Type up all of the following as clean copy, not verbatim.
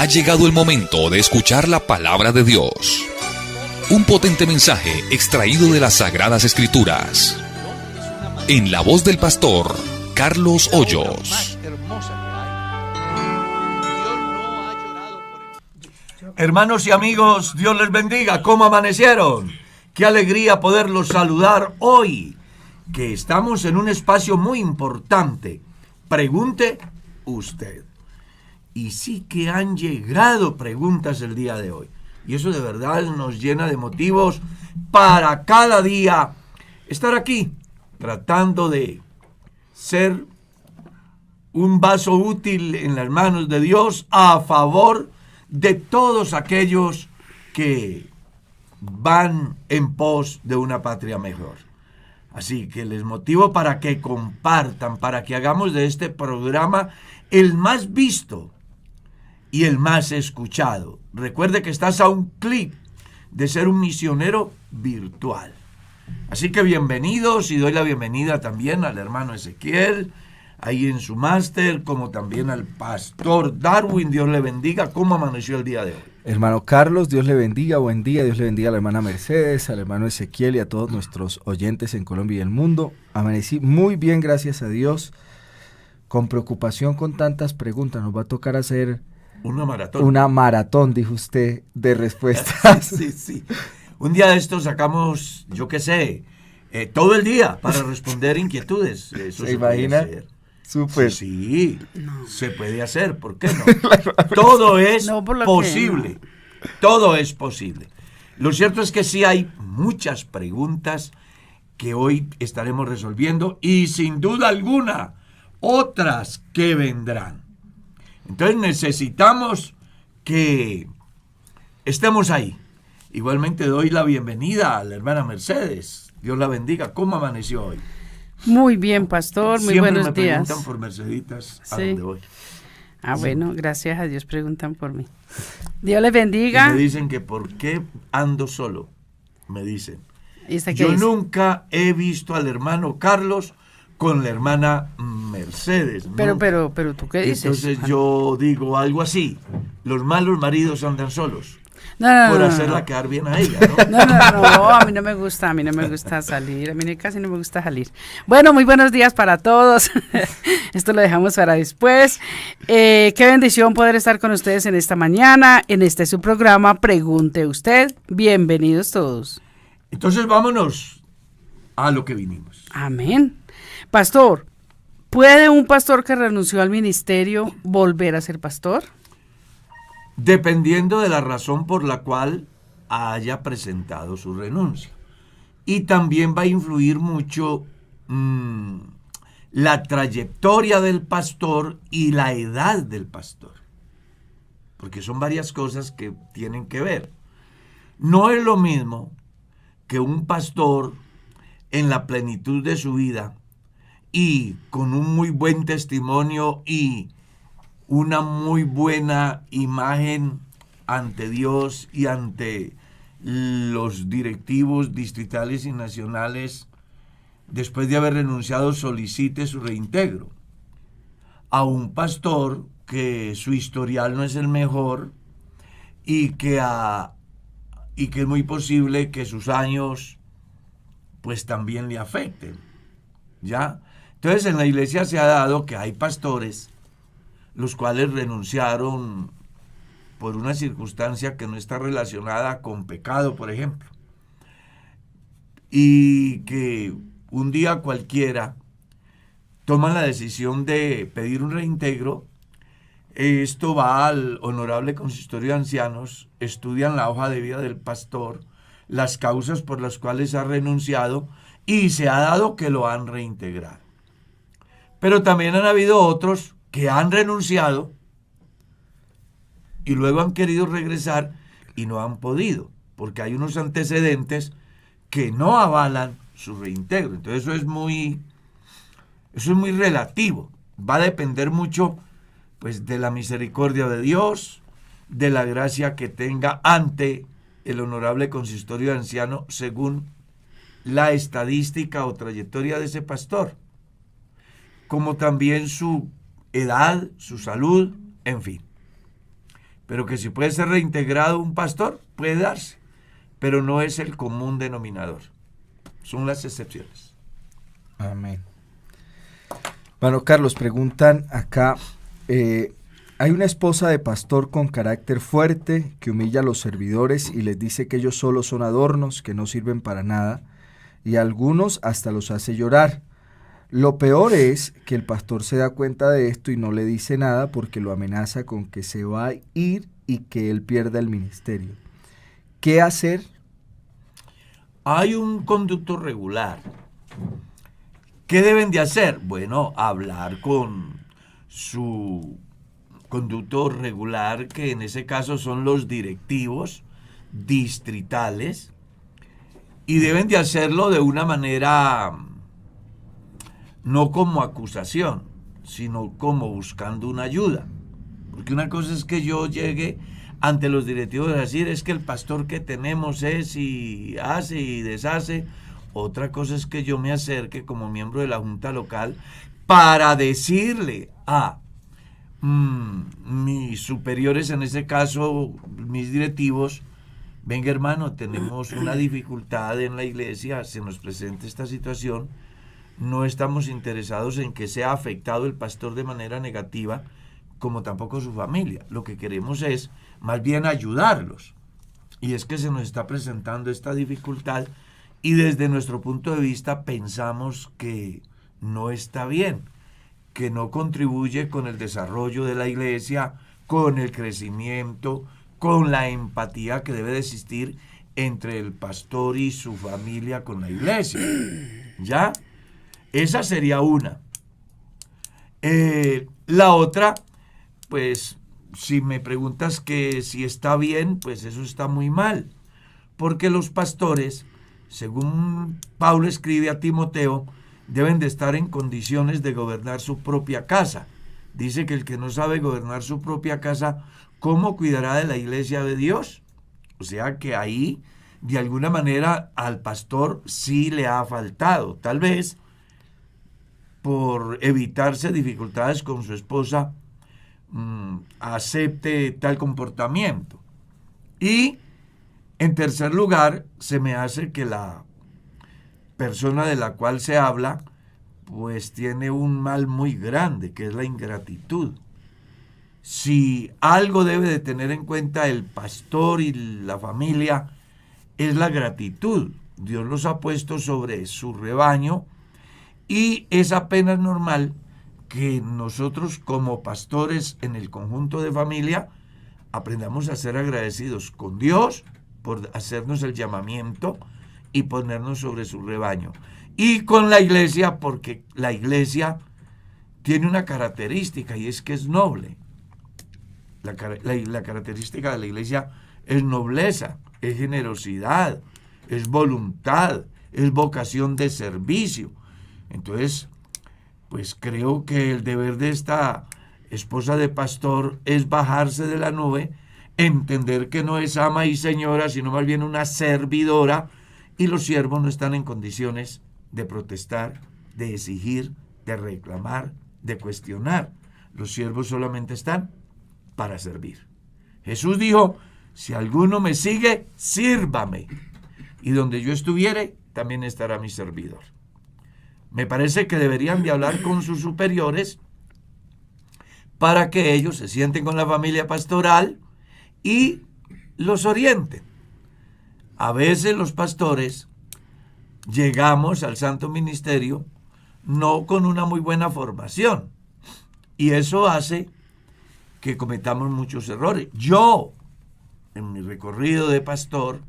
Ha llegado el momento de escuchar la palabra de Dios. Un potente mensaje extraído de las Sagradas Escrituras. En la voz del pastor Carlos Hoyos. Hermanos y amigos, Dios les bendiga. ¿Cómo amanecieron? Qué alegría poderlos saludar hoy, que estamos en un espacio muy importante. Pregunte usted. Y sí que han llegado preguntas el día de hoy. Y eso de verdad nos llena de motivos para cada día estar aquí, tratando de ser un vaso útil en las manos de Dios a favor de todos aquellos que van en pos de una patria mejor. Así que les motivo para que compartan, para que hagamos de este programa el más visto y el más escuchado. Recuerde que estás a un clic de ser un misionero virtual. Así que bienvenidos, y doy la bienvenida también al hermano Ezequiel, ahí en su máster, como también al pastor Darwin. Dios le bendiga. ¿Cómo amaneció el día de hoy? Hermano Carlos, Dios le bendiga, buen día. Dios le bendiga a la hermana Mercedes, al hermano Ezequiel y a todos nuestros oyentes en Colombia y el mundo. Amanecí muy bien, gracias a Dios. Con preocupación, con tantas preguntas, nos va a tocar hacer una maratón, dijo usted, de respuestas. Sí. Un día de estos sacamos, yo qué sé, todo el día para responder inquietudes. Eso ¿Se imagina? Súper. Sí, se puede hacer, ¿por qué no? Todo es posible, todo es posible. Lo cierto es que sí hay muchas preguntas que hoy estaremos resolviendo y sin duda alguna otras que vendrán. Entonces necesitamos que estemos ahí. Igualmente doy la bienvenida a la hermana Mercedes. Dios la bendiga. ¿Cómo amaneció hoy? Muy bien, pastor. Muy Siempre buenos me días. Preguntan por Merceditas a Sí. dónde voy. Bueno, gracias a Dios preguntan por mí. Dios les bendiga. Y me dicen que por qué ando solo. Me dicen. ¿Y usted qué Yo dice? nunca he visto al hermano Carlos con la hermana Mercedes. Pero Nunca. ¿tú qué dices? Entonces yo digo algo así: los malos maridos andan solos. No, Por hacerla quedar bien a ella, ¿no? No, a mí no me gusta salir, a mí casi no me gusta salir. Bueno, muy buenos días para todos. Esto lo dejamos para después. Qué bendición poder estar con ustedes en esta mañana, en este su programa Pregunte Usted. Bienvenidos todos. Entonces vámonos a lo que vinimos. Amén. Pastor, ¿puede un pastor que renunció al ministerio volver a ser pastor? Dependiendo de la razón por la cual haya presentado su renuncia. Y también va a influir mucho la trayectoria del pastor y la edad del pastor. Porque son varias cosas que tienen que ver. No es lo mismo que un pastor en la plenitud de su vida y con un muy buen testimonio y una muy buena imagen ante Dios y ante los directivos distritales y nacionales, después de haber renunciado, solicite su reintegro. A un pastor que su historial no es el mejor y que es muy posible que sus años pues también le afecten, ¿ya? Entonces en la iglesia se ha dado que hay pastores los cuales renunciaron por una circunstancia que no está relacionada con pecado, por ejemplo, y que un día cualquiera toman la decisión de pedir un reintegro. Esto va al honorable consistorio de ancianos, estudian la hoja de vida del pastor, las causas por las cuales ha renunciado, y se ha dado que lo han reintegrado. Pero también han habido otros que han renunciado y luego han querido regresar y no han podido, porque hay unos antecedentes que no avalan su reintegro. Entonces eso es muy relativo. Va a depender mucho pues de la misericordia de Dios, de la gracia que tenga ante el honorable consistorio de anciano según la estadística o trayectoria de ese pastor, como también su edad, su salud, en fin. pero que si puede ser reintegrado un pastor, puede darse, pero no es el común denominador, son las excepciones. Amén. Bueno, Carlos, preguntan acá, hay una esposa de pastor con carácter fuerte que humilla a los servidores y les dice que ellos solo son adornos, que no sirven para nada, y a algunos hasta los hace llorar. Lo peor es que el pastor se da cuenta de esto y no le dice nada porque lo amenaza con que se va a ir y que él pierda el ministerio. ¿Qué hacer? Hay un conducto regular. ¿Qué deben de hacer? Bueno, hablar con su conducto regular, que en ese caso son los directivos distritales, y deben de hacerlo de una manera no como acusación, sino como buscando una ayuda. Porque una cosa es que yo llegue ante los directivos a decir, es que el pastor que tenemos es y hace y deshace. Otra cosa es que yo me acerque como miembro de la junta local para decirle a mis superiores, en ese caso mis directivos, venga hermano, tenemos una dificultad en la iglesia, se nos presenta esta situación, no estamos interesados en que sea afectado el pastor de manera negativa, como tampoco su familia. Lo que queremos es más bien ayudarlos. Y es que se nos está presentando esta dificultad y desde nuestro punto de vista pensamos que no está bien, que no contribuye con el desarrollo de la iglesia, con el crecimiento, con la empatía que debe de existir entre el pastor y su familia con la iglesia. ¿Ya? Esa sería una. La otra, pues, si me preguntas que si está bien, pues eso está muy mal. Porque los pastores, según Pablo escribe a Timoteo, deben de estar en condiciones de gobernar su propia casa. Dice que el que no sabe gobernar su propia casa, ¿cómo cuidará de la iglesia de Dios? O sea que ahí, de alguna manera, al pastor sí le ha faltado. Tal vez por evitarse dificultades con su esposa, acepte tal comportamiento. Y, en tercer lugar, se me hace que la persona de la cual se habla, pues tiene un mal muy grande, que es la ingratitud. Si algo debe de tener en cuenta el pastor y la familia, es la gratitud. Dios los ha puesto sobre su rebaño y es apenas normal que nosotros como pastores en el conjunto de familia aprendamos a ser agradecidos con Dios por hacernos el llamamiento y ponernos sobre su rebaño. Y con la iglesia, porque la iglesia tiene una característica y es que es noble. La característica de la iglesia es nobleza, es generosidad, es voluntad, es vocación de servicio. Entonces, pues creo que el deber de esta esposa de pastor es bajarse de la nube, entender que no es ama y señora, sino más bien una servidora, y los siervos no están en condiciones de protestar, de exigir, de reclamar, de cuestionar. Los siervos solamente están para servir. Jesús dijo, si alguno me sigue, sírvame, y donde yo estuviere, también estará mi servidor. Me parece que deberían de hablar con sus superiores para que ellos se sienten con la familia pastoral y los orienten. A veces los pastores llegamos al santo ministerio no con una muy buena formación y eso hace que cometamos muchos errores. Yo, en mi recorrido de pastor,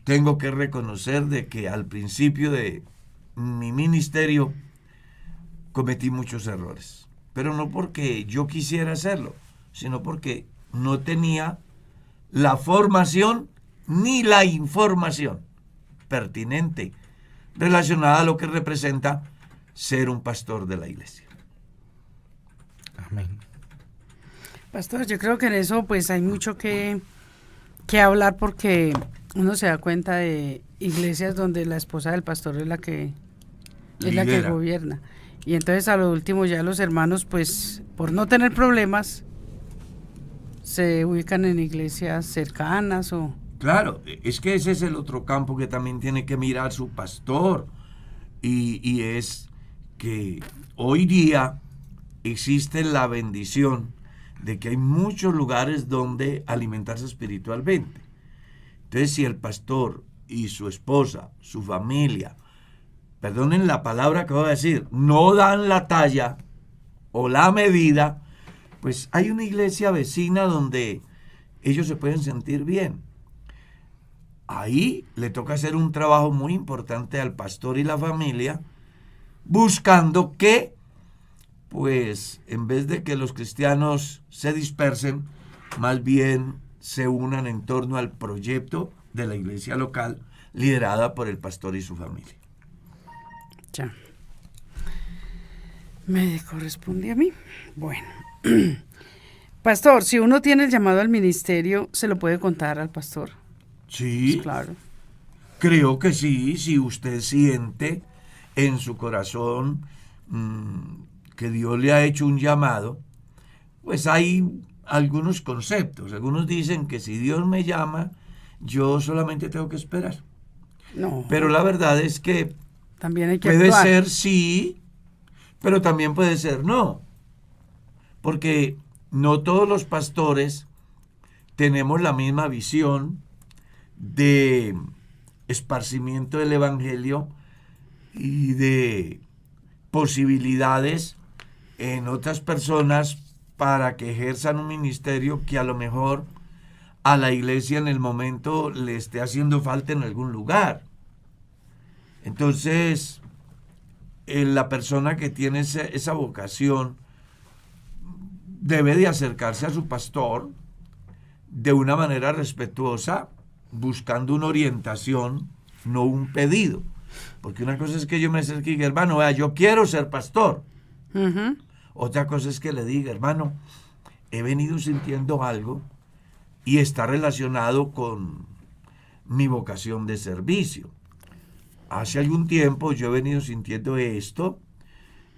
tengo que reconocer de que al principio de mi ministerio cometí muchos errores, pero no porque yo quisiera hacerlo, sino porque no tenía la formación ni la información pertinente relacionada a lo que representa ser un pastor de la iglesia. Amén. Pastor, yo creo que en eso pues hay mucho que hablar porque uno se da cuenta de iglesias donde la esposa del pastor es la que gobierna. Y entonces a lo último ya los hermanos pues por no tener problemas se ubican en iglesias cercanas o... Claro, es que ese es el otro campo que también tiene que mirar su pastor. Y es que hoy día existe la bendición de que hay muchos lugares donde alimentarse espiritualmente. Entonces, si el pastor y su esposa, su familia, perdonen la palabra que voy a decir, no dan la talla o la medida, pues hay una iglesia vecina donde ellos se pueden sentir bien. Ahí le toca hacer un trabajo muy importante al pastor y la familia, buscando que, pues, en vez de que los cristianos se dispersen, más bien se unan en torno al proyecto de la iglesia local, liderada por el pastor y su familia. Ya. Me corresponde a mí. Bueno. Pastor, si uno tiene el llamado al ministerio, ¿se lo puede contar al pastor? Sí, Pues claro. creo que sí, si usted siente en su corazón que Dios le ha hecho un llamado, pues hay algunos conceptos. Algunos dicen que si Dios me llama, yo solamente tengo que esperar. No. Pero la verdad es que También hay que puede actuar. ser sí, pero también puede ser no. Porque no todos los pastores tenemos la misma visión de esparcimiento del evangelio y de posibilidades en otras personas para que ejerzan un ministerio que a lo mejor a la iglesia en el momento le esté haciendo falta en algún lugar. Entonces, la persona que tiene esa vocación debe de acercarse a su pastor de una manera respetuosa, buscando una orientación, no un pedido. Porque una cosa es que yo me acerque y diga, hermano, vea, yo quiero ser pastor. Ujú. Otra cosa es que le diga, hermano, he venido sintiendo algo y está relacionado con mi vocación de servicio. Hace algún tiempo yo he venido sintiendo esto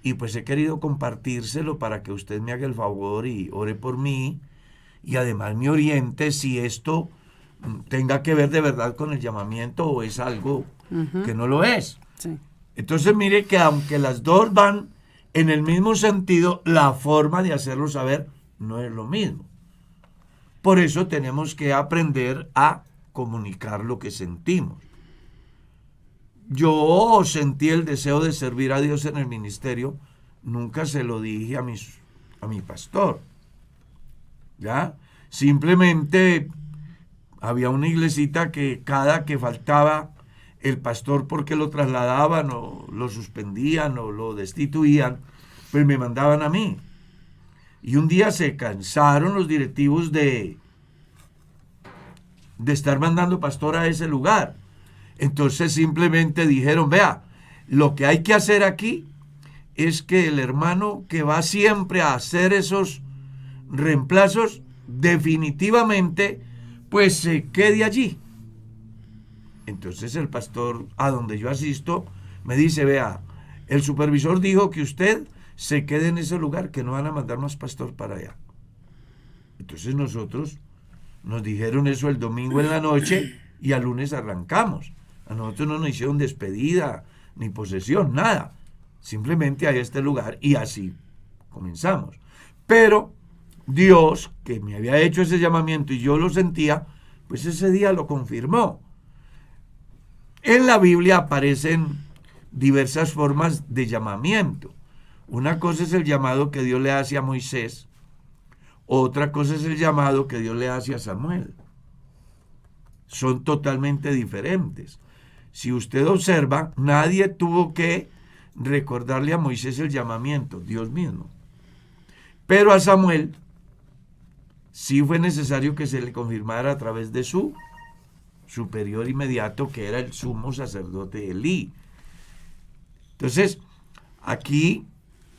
y pues he querido compartírselo para que usted me haga el favor y ore por mí y además me oriente si esto tenga que ver de verdad con el llamamiento o es algo que no lo es. Sí. Entonces mire que aunque las dos van en el mismo sentido, la forma de hacerlo saber no es lo mismo. Por eso tenemos que aprender a comunicar lo que sentimos. Yo sentí el deseo de servir a Dios en el ministerio, nunca se lo dije a mi pastor. ¿Ya? Simplemente había una iglesita que cada que faltaba el pastor porque lo trasladaban o lo suspendían o lo destituían, pues me mandaban a mí. Y un día se cansaron los directivos de estar mandando pastor a ese lugar. Entonces simplemente dijeron, vea, lo que hay que hacer aquí es que el hermano que va siempre a hacer esos reemplazos, definitivamente, pues se quede allí. Entonces el pastor a donde yo asisto me dice, vea, el supervisor dijo que usted se quede en ese lugar, que no van a mandar más pastor para allá. Entonces nosotros nos dijeron eso el domingo en la noche y al lunes arrancamos. A nosotros no nos hicieron despedida ni posesión, nada. Simplemente a este lugar y así comenzamos. Pero Dios, que me había hecho ese llamamiento y yo lo sentía, pues ese día lo confirmó. En la Biblia aparecen diversas formas de llamamiento. Una cosa es el llamado que Dios le hace a Moisés, otra cosa es el llamado que Dios le hace a Samuel. Son totalmente diferentes. Si usted observa, nadie tuvo que recordarle a Moisés el llamamiento, Dios mismo. Pero a Samuel sí fue necesario que se le confirmara a través de su superior inmediato, que era el sumo sacerdote Elí. Entonces, aquí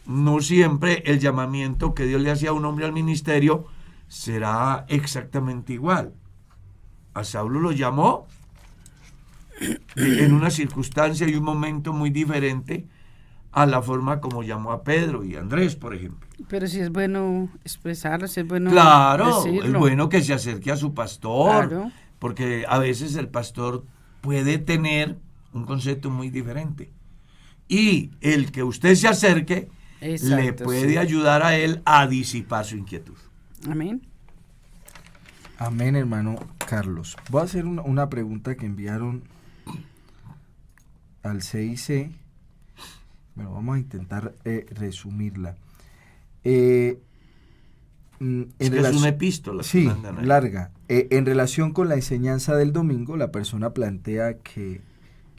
no siempre el llamamiento que Dios le hacía a un hombre al ministerio será exactamente igual. A Saulo lo llamó en una circunstancia y un momento muy diferente a la forma como llamó a Pedro y Andrés, por ejemplo. Pero si es bueno expresarlo, si es bueno Claro, decirlo. es bueno que se acerque a su pastor, Claro. porque a veces el pastor puede tener un concepto muy diferente. Y el que usted se acerque Exacto, le puede sí. ayudar a él a disipar su inquietud. Amén. Amén, hermano Carlos. Voy a hacer una pregunta que enviaron al CIC. Bueno, vamos a intentar resumirla. Es una epístola. Sí, mandan ahí. larga. En relación con la enseñanza del domingo, la persona plantea que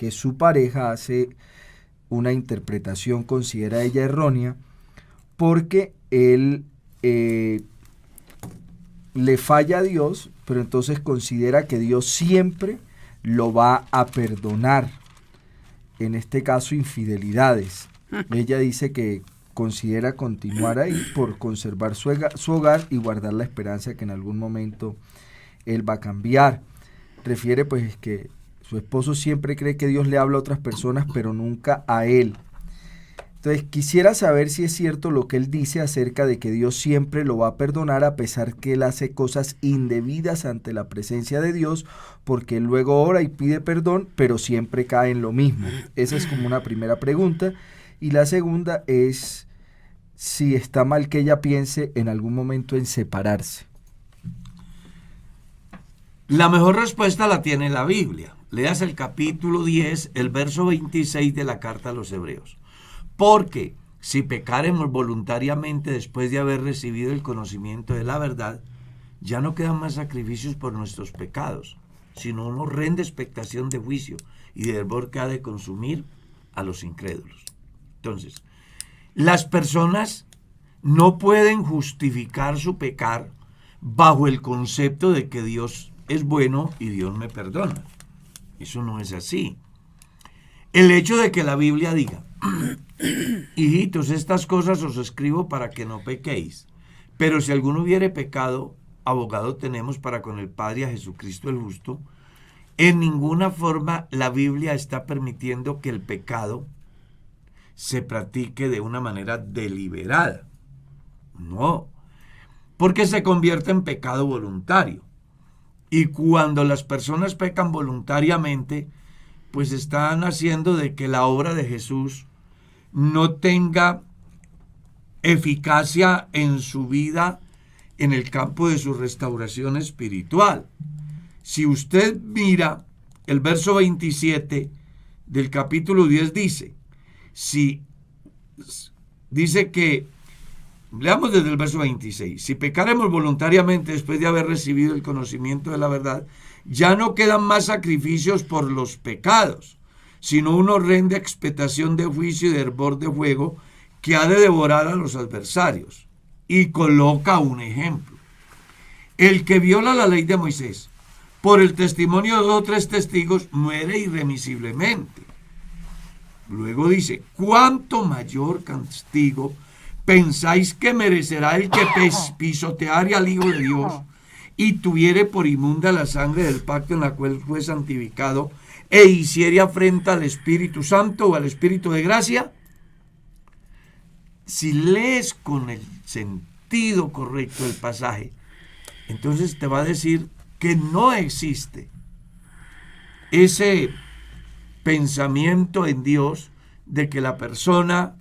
su pareja hace una interpretación, considera ella errónea, porque él le falla a Dios, pero entonces considera que Dios siempre lo va a perdonar. En este caso, infidelidades. Ella dice que considera continuar ahí por conservar su hogar y guardar la esperanza que en algún momento él va a cambiar. Refiere pues que su esposo siempre cree que Dios le habla a otras personas, pero nunca a él. Entonces quisiera saber si es cierto lo que él dice acerca de que Dios siempre lo va a perdonar a pesar que él hace cosas indebidas ante la presencia de Dios, porque él luego ora y pide perdón, pero siempre cae en lo mismo. Esa es como una primera pregunta. Y la segunda es si está mal que ella piense en algún momento en separarse. La mejor respuesta la tiene la Biblia. Leas el capítulo 10, el verso 26 de la carta a los Hebreos. Porque si pecaremos voluntariamente después de haber recibido el conocimiento de la verdad, ya no quedan más sacrificios por nuestros pecados, sino una horrenda expectación de juicio y de hervor que ha de consumir a los incrédulos. Entonces, las personas no pueden justificar su pecar bajo el concepto de que Dios es bueno y Dios me perdona. Eso no es así. El hecho de que la Biblia diga, hijitos, estas cosas os escribo para que no pequéis, pero si alguno hubiere pecado, abogado tenemos para con el Padre a Jesucristo el justo. En ninguna forma la Biblia está permitiendo que el pecado se practique de una manera deliberada. No, porque se convierte en pecado voluntario. Y cuando las personas pecan voluntariamente, pues están haciendo de que la obra de Jesús no tenga eficacia en su vida en el campo de su restauración espiritual. Si usted mira el verso 27 del capítulo 10 dice que, leamos desde el verso 26, si pecaremos voluntariamente después de haber recibido el conocimiento de la verdad, ya no quedan más sacrificios por los pecados, sino una horrenda expectación de juicio y de hervor de fuego que ha de devorar a los adversarios. Y coloca un ejemplo. El que viola la ley de Moisés por el testimonio de 2 o 3 testigos muere irremisiblemente. Luego dice, ¿cuánto mayor castigo pensáis que merecerá el que pisoteare al Hijo de Dios y tuviere por inmunda la sangre del pacto en la cual fue santificado e hiciere afrenta al Espíritu Santo o al Espíritu de gracia? Si lees con el sentido correcto el pasaje, entonces te va a decir que no existe ese pensamiento en Dios de que la persona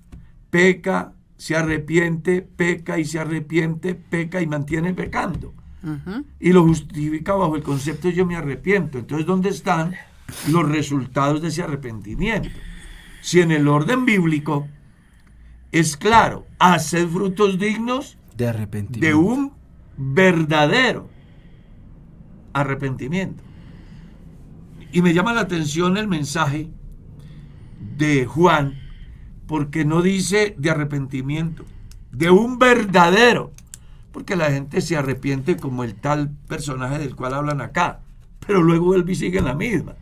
peca, se arrepiente, peca y se arrepiente, peca y mantiene pecando. Uh-huh. Y lo justifica bajo el concepto de yo me arrepiento. Entonces, ¿dónde están los resultados de ese arrepentimiento? Si en el orden bíblico es claro, haced frutos dignos de arrepentimiento, de un verdadero arrepentimiento. Y me llama la atención el mensaje de Juan, porque no dice de arrepentimiento, de un verdadero, porque la gente se arrepiente como el tal personaje del cual hablan acá, pero luego vuelve y sigue en la misma.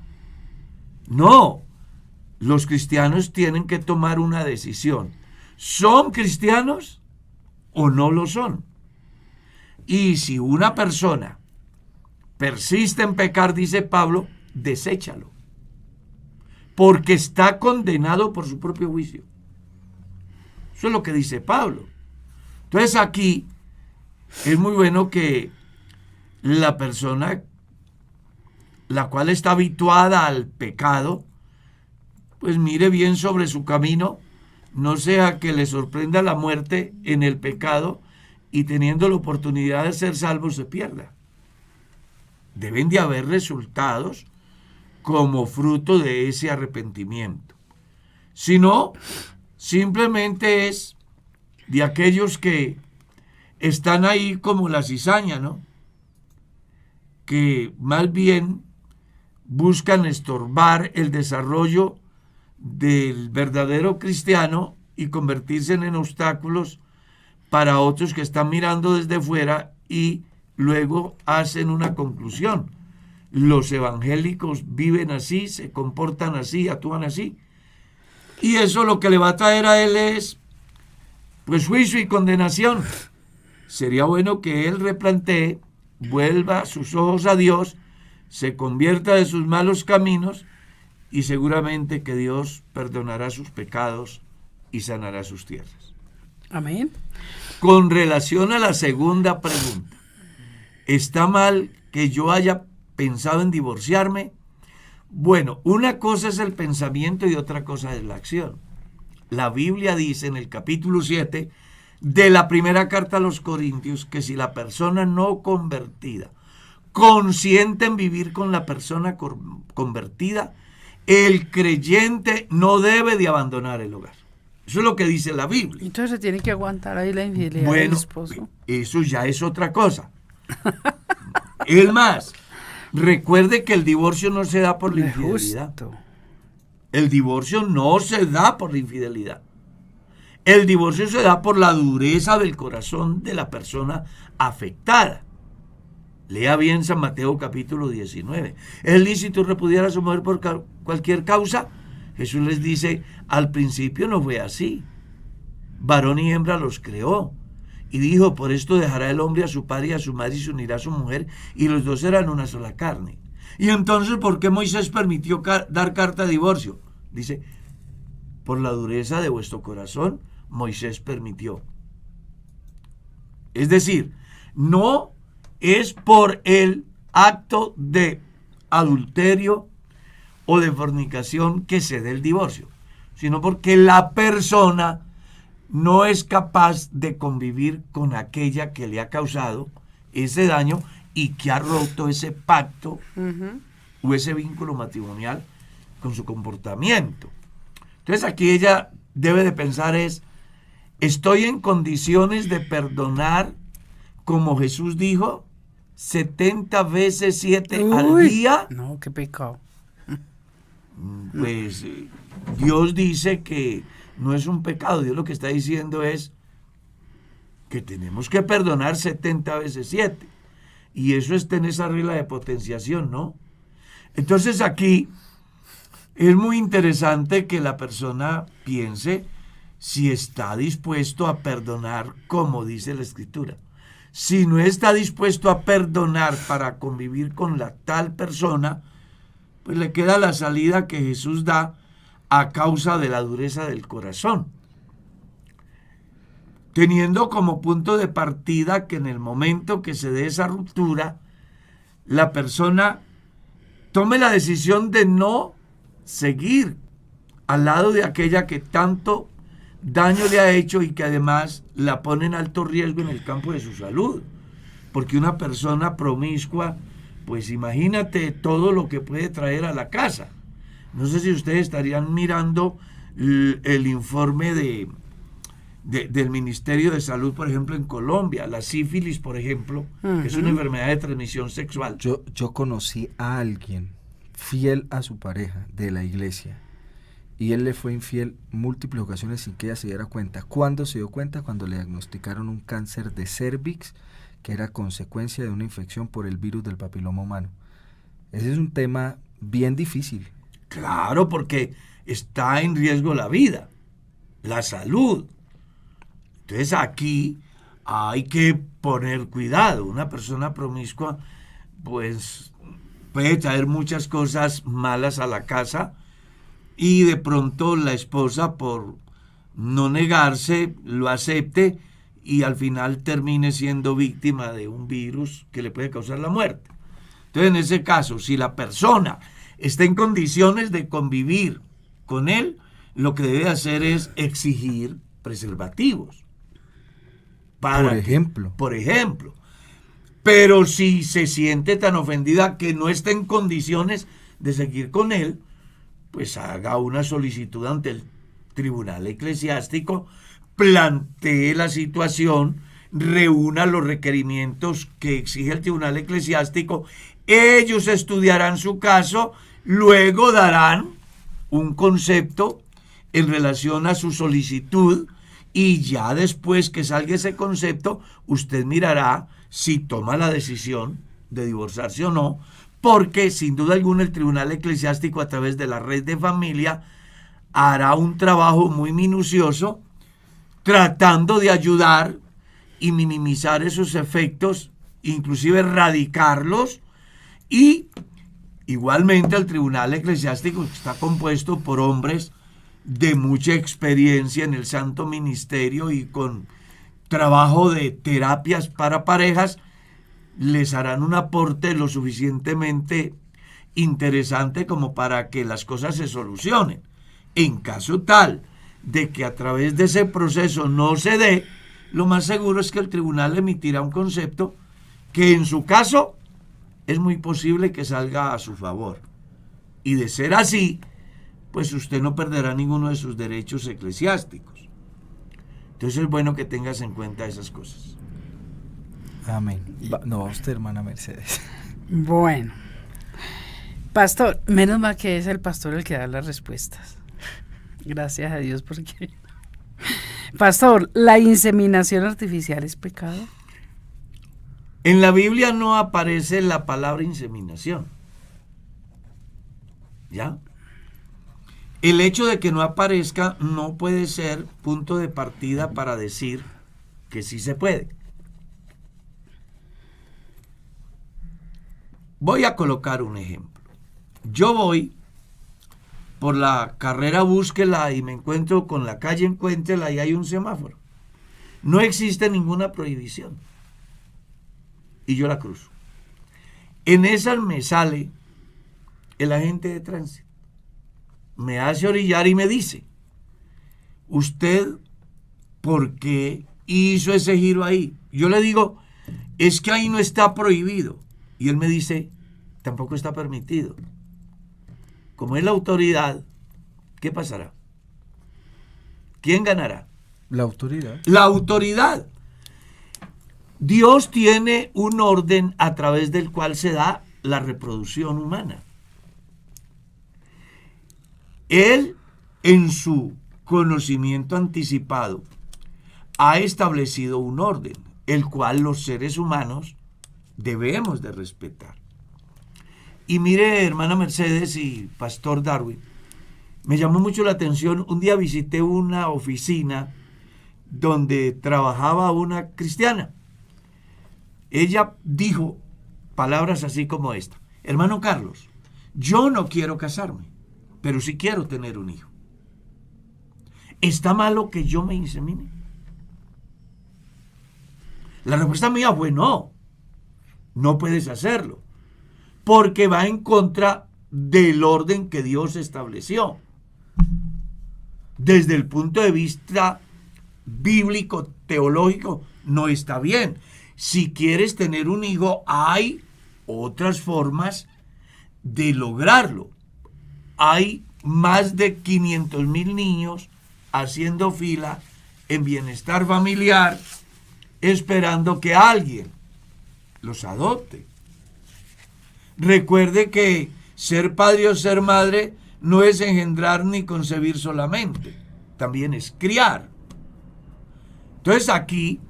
No, los cristianos tienen que tomar una decisión. ¿Son cristianos o no lo son? Y si una persona persiste en pecar, dice Pablo, deséchalo, porque está condenado por su propio juicio. Eso es lo que dice Pablo. Entonces aquí es muy bueno que la persona la cual está habituada al pecado, pues mire bien sobre su camino, no sea que le sorprenda la muerte en el pecado y teniendo la oportunidad de ser salvo se pierda. Deben de haber resultados como fruto de ese arrepentimiento. Si no, simplemente es de aquellos que están ahí como la cizaña, ¿no? Que más bien buscan estorbar el desarrollo del verdadero cristiano y convertirse en obstáculos para otros que están mirando desde fuera y luego hacen una conclusión. Los evangélicos viven así, se comportan así, actúan así. Y eso lo que le va a traer a él es pues juicio y condenación. Sería bueno que él replantee, vuelva sus ojos a Dios, se convierta de sus malos caminos y seguramente que Dios perdonará sus pecados y sanará sus tierras. Amén. Con relación a la segunda pregunta, ¿está mal que yo haya pensado en divorciarme? Bueno, una cosa es el pensamiento y otra cosa es la acción. La Biblia dice en el capítulo 7 de la primera carta a los Corintios que si la persona no convertida consiente en vivir con la persona convertida, el creyente no debe de abandonar el hogar. Eso es lo que dice la Biblia. Entonces se tiene que aguantar ahí la infidelidad del esposo. Eso ya es otra cosa. Es más, recuerde que el divorcio no se da por la infidelidad. Justo. El divorcio no se da por la infidelidad. El divorcio se da por la dureza del corazón de la persona afectada. Lea bien San Mateo capítulo 19. ¿Es lícito repudiar a su mujer por cualquier causa? Jesús les dice, al principio no fue así. Varón y hembra los creó. Y dijo, por esto dejará el hombre a su padre y a su madre y se unirá a su mujer, y los dos serán una sola carne. Y entonces, ¿por qué Moisés permitió dar carta de divorcio? Dice, por la dureza de vuestro corazón, Moisés permitió. Es decir, no es por el acto de adulterio o de fornicación que se dé el divorcio, sino porque la persona no es capaz de convivir con aquella que le ha causado ese daño y que ha roto ese pacto o ese vínculo matrimonial con su comportamiento. Entonces aquí ella debe de pensar es, ¿estoy en condiciones de perdonar como Jesús dijo? 70 veces 7 al día. No, qué pecado. Pues Dios dice que no es un pecado. Dios lo que está diciendo es que tenemos que perdonar 70 veces 7. Y eso está en esa regla de potenciación, ¿no? Entonces aquí es muy interesante que la persona piense si está dispuesto a perdonar como dice la Escritura. Si no está dispuesto a perdonar para convivir con la tal persona, pues le queda la salida que Jesús da a causa de la dureza del corazón. Teniendo como punto de partida que en el momento que se dé esa ruptura, la persona tome la decisión de no seguir al lado de aquella que tanto daño le ha hecho y que además la pone en alto riesgo en el campo de su salud. Porque una persona promiscua, pues imagínate todo lo que puede traer a la casa. No sé si ustedes estarían mirando el informe del Ministerio de Salud, por ejemplo, en Colombia. La sífilis, por ejemplo, que es una enfermedad de transmisión sexual. Yo conocí a alguien fiel a su pareja de la iglesia y él le fue infiel múltiples ocasiones sin que ella se diera cuenta. ¿Cuándo se dio cuenta? Cuando le diagnosticaron un cáncer de cervix que era consecuencia de una infección por el virus del papiloma humano. Ese es un tema bien difícil. Claro, porque está en riesgo la vida, la salud. Entonces aquí hay que poner cuidado. Una persona promiscua pues puede traer muchas cosas malas a la casa y de pronto la esposa por no negarse, lo acepte y al final termine siendo víctima de un virus que le puede causar la muerte. Entonces, en ese caso, si la persona está en condiciones de convivir con él, lo que debe hacer es exigir preservativos. Por ejemplo. Por ejemplo. Pero si se siente tan ofendida que no está en condiciones de seguir con él, pues haga una solicitud ante el tribunal eclesiástico, plantee la situación, reúna los requerimientos que exige el tribunal eclesiástico, ellos estudiarán su caso, luego darán un concepto en relación a su solicitud y ya después que salga ese concepto, usted mirará si toma la decisión de divorciarse o no, porque sin duda alguna el tribunal eclesiástico a través de la red de familia hará un trabajo muy minucioso tratando de ayudar y minimizar esos efectos, inclusive erradicarlos, y igualmente el tribunal eclesiástico está compuesto por hombres de mucha experiencia en el santo ministerio y con trabajo de terapias para parejas, les harán un aporte lo suficientemente interesante como para que las cosas se solucionen. En caso tal de que a través de ese proceso no se dé, lo más seguro es que el tribunal emitirá un concepto que en su caso es muy posible que salga a su favor. Y de ser así, pues usted no perderá ninguno de sus derechos eclesiásticos. Entonces es bueno que tengas en cuenta esas cosas. Amén. No, usted, hermana Mercedes. Bueno, pastor, menos mal que es el pastor el que da las respuestas. Gracias a Dios porque... Pastor, ¿la inseminación artificial es pecado? En la Biblia no aparece la palabra inseminación. ¿Ya? El hecho de que no aparezca no puede ser punto de partida para decir que sí se puede. Voy a colocar un ejemplo. Yo voy por la carrera Búsquela y me encuentro con la calle Encuéntrela y hay un semáforo. No existe ninguna prohibición. Y yo la cruzo. En esa me sale el agente de tránsito. Me hace orillar y me dice, ¿usted por qué hizo ese giro ahí? Yo le digo, es que ahí no está prohibido. Y él me dice, tampoco está permitido. Como es la autoridad, ¿qué pasará? ¿Quién ganará? La autoridad. La autoridad. Dios tiene un orden a través del cual se da la reproducción humana. Él, en su conocimiento anticipado, ha establecido un orden, el cual los seres humanos debemos de respetar. Y mire, hermana Mercedes y pastor Darwin, me llamó mucho la atención, un día visité una oficina donde trabajaba una cristiana. Ella dijo palabras así como esta: hermano Carlos, yo no quiero casarme, pero sí quiero tener un hijo. ¿Está malo que yo me insemine? La respuesta mía fue no, no puedes hacerlo, porque va en contra del orden que Dios estableció. Desde el punto de vista bíblico, teológico, no está bien. Si quieres tener un hijo, hay otras formas de lograrlo. Hay más de 500,000 niños haciendo fila en bienestar familiar, esperando que alguien los adopte. Recuerde que ser padre o ser madre no es engendrar ni concebir solamente, también es criar. Entonces aquí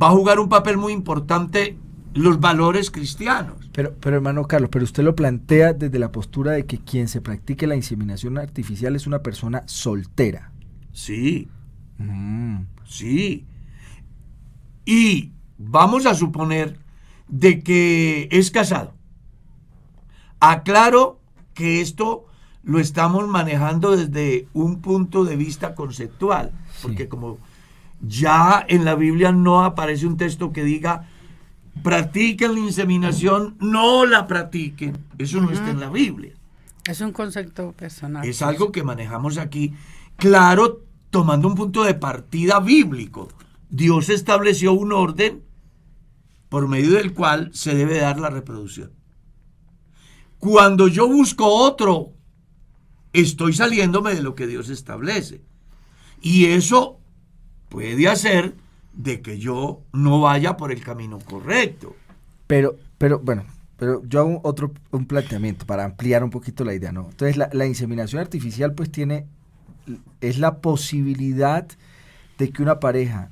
va a jugar un papel muy importante los valores cristianos. Pero hermano Carlos, pero usted lo plantea desde la postura de que quien se practique la inseminación artificial es una persona soltera. Sí. Sí. Y vamos a suponer de que es casado. Aclaro que esto lo estamos manejando desde un punto de vista conceptual, porque Sí. como ya en la Biblia no aparece un texto que diga practiquen la inseminación, no la practiquen, eso no está en la Biblia. Es un concepto personal. Es algo que manejamos aquí, claro, tomando un punto de partida bíblico. Dios estableció un orden por medio del cual se debe dar la reproducción. Cuando yo busco otro, estoy saliéndome de lo que Dios establece. Y eso puede hacer de que yo no vaya por el camino correcto. Pero bueno, pero yo hago un planteamiento para ampliar un poquito la idea, ¿no? Entonces, la inseminación artificial, pues es la posibilidad de que una pareja,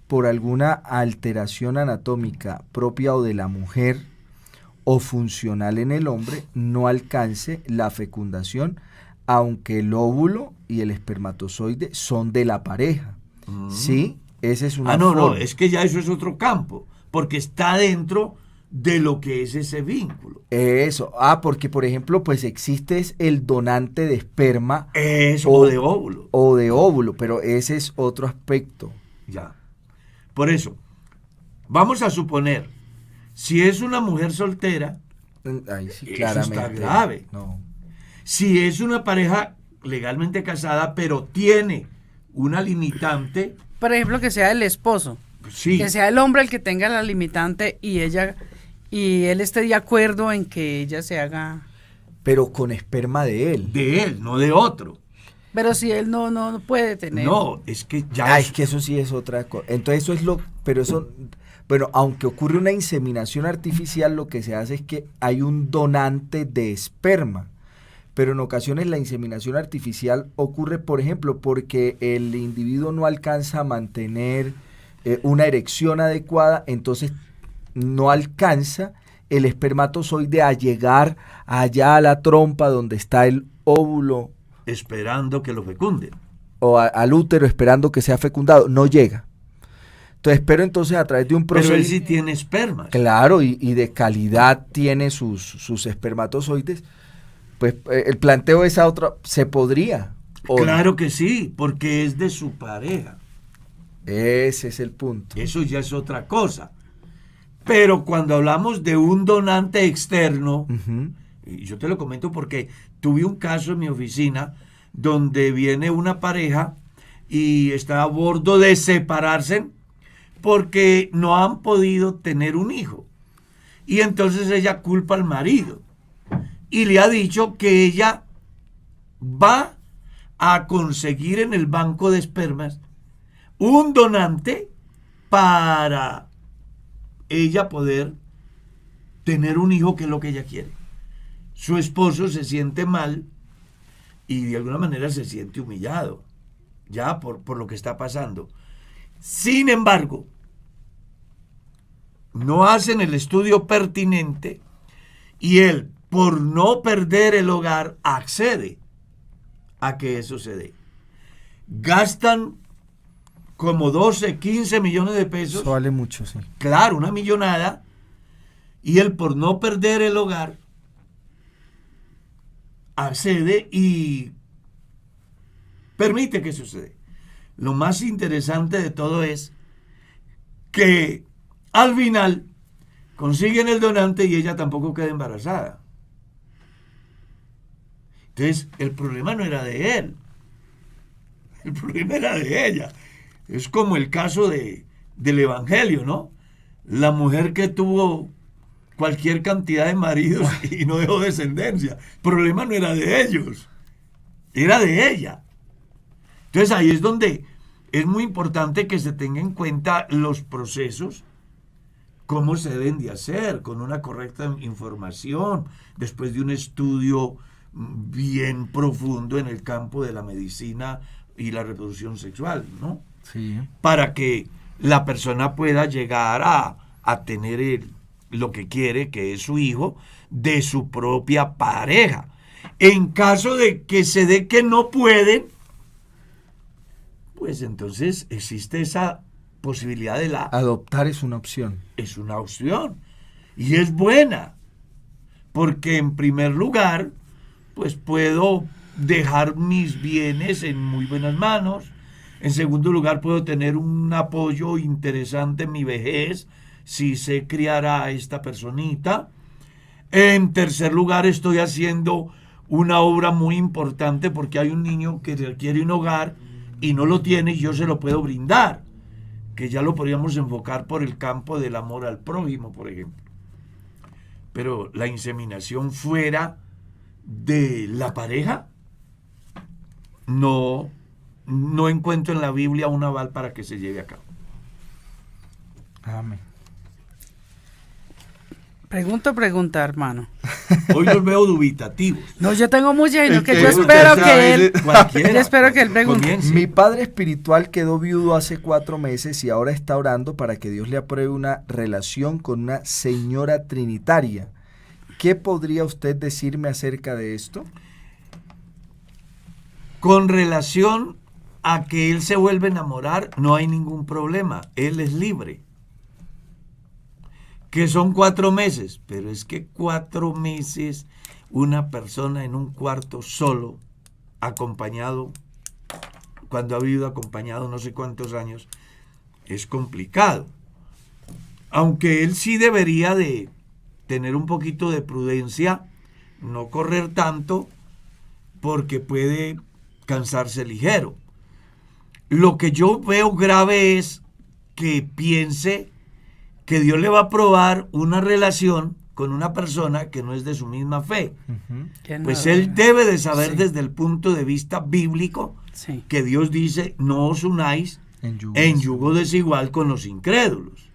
por alguna alteración anatómica propia o de la mujer o funcional en el hombre, no alcance la fecundación, aunque el óvulo y el espermatozoide son de la pareja. ¿Sí? Esa es una No, forma. es que ya eso es otro campo, porque está dentro de lo que es ese vínculo. Eso. Porque por ejemplo, pues existe el donante de esperma Eso, o de óvulo. o de óvulo, pero ese es otro aspecto. Ya. Por eso, vamos a suponer, si es una mujer soltera, Ahí sí, eso claramente. está grave. No. Si es una pareja legalmente casada, pero tiene una limitante, Por ejemplo, que sea el esposo, sí, que sea el hombre el que tenga la limitante y él esté de acuerdo en que ella se haga. Pero con esperma de él. de él, no de otro. Pero si él no puede tener. No, es que ya Es que eso sí es otra cosa. Entonces eso es pero eso, bueno, aunque ocurre una inseminación artificial, lo que se hace es que hay un donante de esperma. Pero en ocasiones la inseminación artificial ocurre, por ejemplo, porque el individuo no alcanza a mantener una erección adecuada, entonces no alcanza el espermatozoide a llegar allá a la trompa donde está el óvulo esperando que lo fecunden. o al útero esperando que sea fecundado, no llega. Entonces, pero entonces a través de un Pero proceso... él sí tiene espermas. Claro, y de calidad tiene sus espermatozoides, pues el planteo es a otra, ¿se podría? ¿O no? Claro que sí, porque es de su pareja. Ese es el punto. Eso ya es otra cosa. Pero cuando hablamos de un donante externo, Ujú. y yo te lo comento porque tuve un caso en mi oficina donde viene una pareja y está a bordo de separarse porque no han podido tener un hijo. Y entonces ella culpa al marido y le ha dicho que ella va a conseguir en el banco de espermas un donante para ella poder tener un hijo, que es lo que ella quiere. Su esposo se siente mal y de alguna manera se siente humillado ya por lo que está pasando. Sin embargo, no hacen el estudio pertinente y él, por no perder el hogar, accede a que eso se dé. Gastan como 12, 15 millones de pesos. Eso vale mucho, sí. Claro, una millonada. Y él, por no perder el hogar, accede y permite que suceda. Lo más interesante de todo es que al final consiguen el donante y ella tampoco queda embarazada. Entonces, el problema no era de él. El problema era de ella. Es como el caso del Evangelio, ¿no? La mujer que tuvo cualquier cantidad de maridos y no dejó descendencia. El problema no era de ellos, era de ella. Entonces ahí es donde es muy importante que se tenga en cuenta los procesos, cómo se deben de hacer, con una correcta información, después de un estudio bien profundo en el campo de la medicina y la reproducción sexual, ¿no? Sí. Para que la persona pueda llegar a tener lo que quiere, que es su hijo, de su propia pareja. En caso de que se dé que no pueden, pues entonces existe esa posibilidad de Adoptar es una opción. es una opción y es buena, porque en primer lugar, pues puedo dejar mis bienes en muy buenas manos. En segundo lugar, puedo tener un apoyo interesante en mi vejez si sé criar a esta personita. En tercer lugar, estoy haciendo una obra muy importante porque hay un niño que requiere un hogar y no lo tiene y yo se lo puedo brindar, que ya lo podríamos enfocar por el campo del amor al prójimo, por ejemplo. Pero la inseminación fuera de la pareja, no encuentro en la Biblia un aval para que se lleve a cabo. Amén. Pregunta, hermano. Hoy los veo dubitativos. No, yo tengo muchas, sino que que yo usted espero sabe, que él, cualquiera, yo espero que él pregunte. comience. Mi padre espiritual quedó viudo hace 4 meses y ahora está orando para que Dios le apruebe una relación con una señora trinitaria. ¿Qué podría usted decirme acerca de esto? Con relación a que él se vuelve a enamorar, no hay ningún problema. Él es libre. Que son 4 meses, pero es que 4 meses una persona en un cuarto solo, acompañado, cuando ha vivido acompañado no sé cuántos años, es complicado. Aunque él sí debería de tener un poquito de prudencia, no correr tanto, porque puede cansarse ligero. Lo que yo veo grave es que piense que Dios le va a probar una relación con una persona que no es de su misma fe. Pues él debe de saber desde el punto de vista bíblico que Dios dice, no os unáis en yugo desigual con los incrédulos.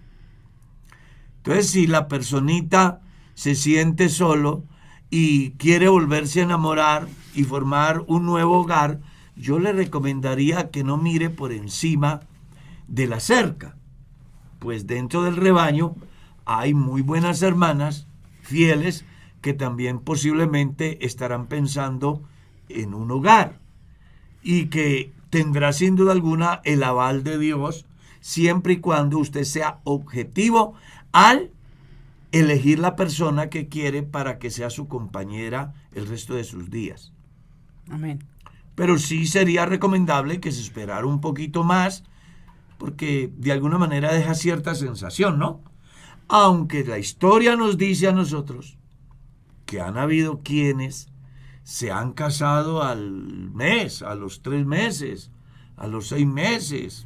Entonces, si la personita se siente solo y quiere volverse a enamorar y formar un nuevo hogar, yo le recomendaría que no mire por encima de la cerca, pues dentro del rebaño hay muy buenas hermanas fieles que también posiblemente estarán pensando en un hogar y que tendrá sin duda alguna el aval de Dios siempre y cuando usted sea objetivo al elegir la persona que quiere para que sea su compañera el resto de sus días. Amén. Pero sí sería recomendable que se esperara un poquito más, porque de alguna manera deja cierta sensación, ¿no? Aunque la historia nos dice a nosotros que han habido quienes se han casado al mes, a los 3 meses, a los 6 meses,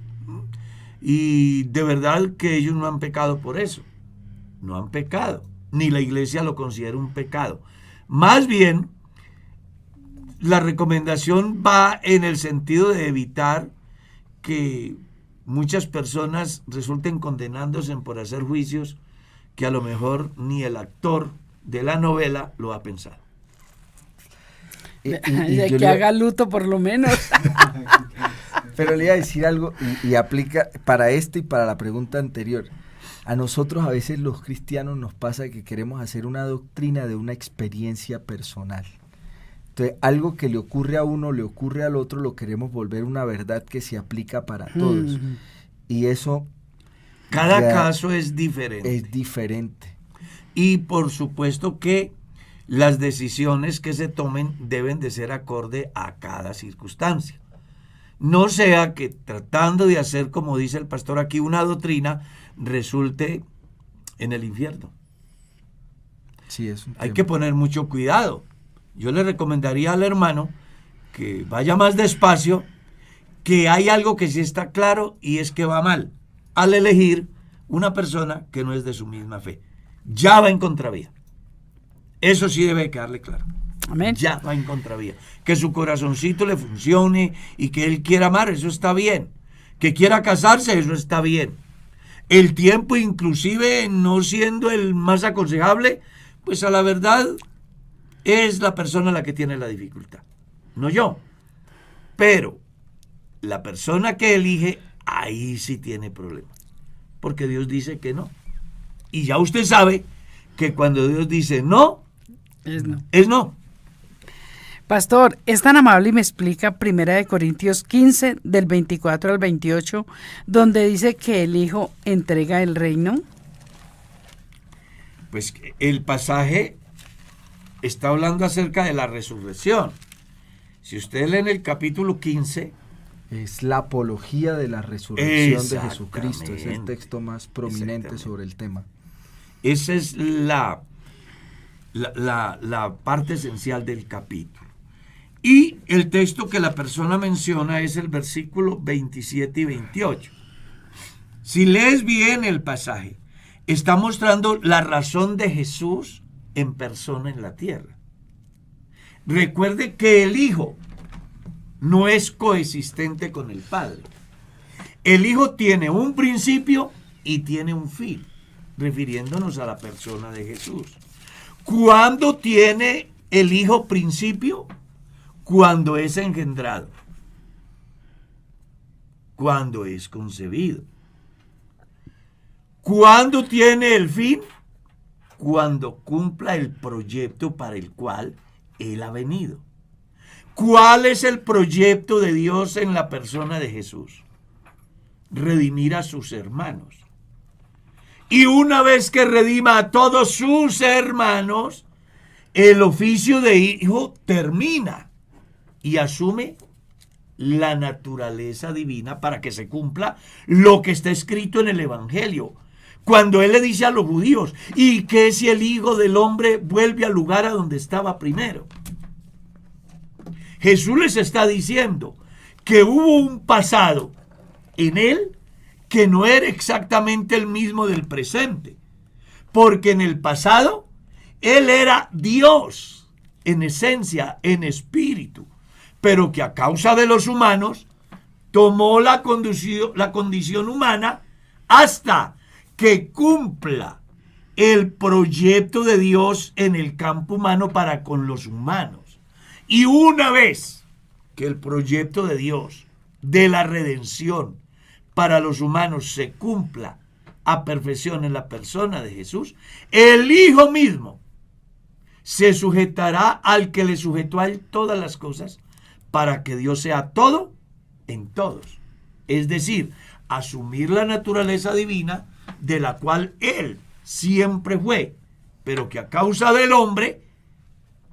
y de verdad que ellos no han pecado por eso. No han pecado, ni la iglesia lo considera un pecado. Más bien, la recomendación va en el sentido de evitar que muchas personas resulten condenándose por hacer juicios que a lo mejor ni el actor de la novela lo ha pensado. De que haga luto por lo menos. Pero le iba a decir algo y aplica para esto y para la pregunta anterior. A nosotros a veces los cristianos nos pasa que queremos hacer una doctrina de una experiencia personal. Entonces, algo que le ocurre a uno, le ocurre al otro, lo queremos volver una verdad que se aplica para todos. Y eso... Cada caso es diferente. Es diferente. Y por supuesto que las decisiones que se tomen deben de ser acorde a cada circunstancia. No sea que tratando de hacer, como dice el pastor aquí, una doctrina, resulte en el infierno. Sí, hay que poner mucho cuidado. Yo le recomendaría al hermano que vaya más despacio, que hay algo que sí está claro y es que va mal al elegir una persona que no es de su misma fe. Ya va en contravía. Eso sí debe quedarle claro. Amén. Ya va en contravía. Que su corazoncito le funcione y que él quiera amar, eso está bien. Que quiera casarse, eso está bien. El tiempo, inclusive, no siendo el más aconsejable, pues a la verdad es la persona la que tiene la dificultad, no yo. Pero la persona que elige, ahí sí tiene problemas, porque Dios dice que no. Y ya usted sabe que cuando Dios dice no, es no. Pastor, es tan amable y me explica 1 Corintios 15, del 24 al 28, donde dice que el Hijo entrega el reino. Pues el pasaje está hablando acerca de la resurrección. Si usted lee en el capítulo 15, es la apología de la resurrección de Exactamente. Jesucristo. Es el texto más prominente Exactamente. sobre el tema. esa es la parte esencial del capítulo. Y el texto que la persona menciona es el versículo 27 y 28. Si lees bien el pasaje, está mostrando la razón de Jesús en persona en la tierra. Recuerde que el Hijo no es coexistente con el Padre. El Hijo tiene un principio y tiene un fin, refiriéndonos a la persona de Jesús. ¿Cuándo tiene el Hijo principio? Cuando es engendrado, cuando es concebido. ¿Cuándo tiene el fin? Cuando cumpla el proyecto para el cual Él ha venido. ¿Cuál es el proyecto de Dios en la persona de Jesús? Redimir a sus hermanos. Y una vez que redima a todos sus hermanos, el oficio de hijo termina y asume la naturaleza divina para que se cumpla lo que está escrito en el Evangelio. Cuando Él le dice a los judíos, ¿y qué si el Hijo del Hombre vuelve al lugar a donde estaba primero? Jesús les está diciendo que hubo un pasado en Él que no era exactamente el mismo del presente, porque en el pasado Él era Dios en esencia, en espíritu, pero que a causa de los humanos tomó la condición humana hasta que cumpla el proyecto de Dios en el campo humano para con los humanos. Y una vez que el proyecto de Dios de la redención para los humanos se cumpla a perfección en la persona de Jesús, el Hijo mismo se sujetará al que le sujetó a Él todas las cosas para que Dios sea todo en todos. Es decir, asumir la naturaleza divina de la cual Él siempre fue, pero que a causa del hombre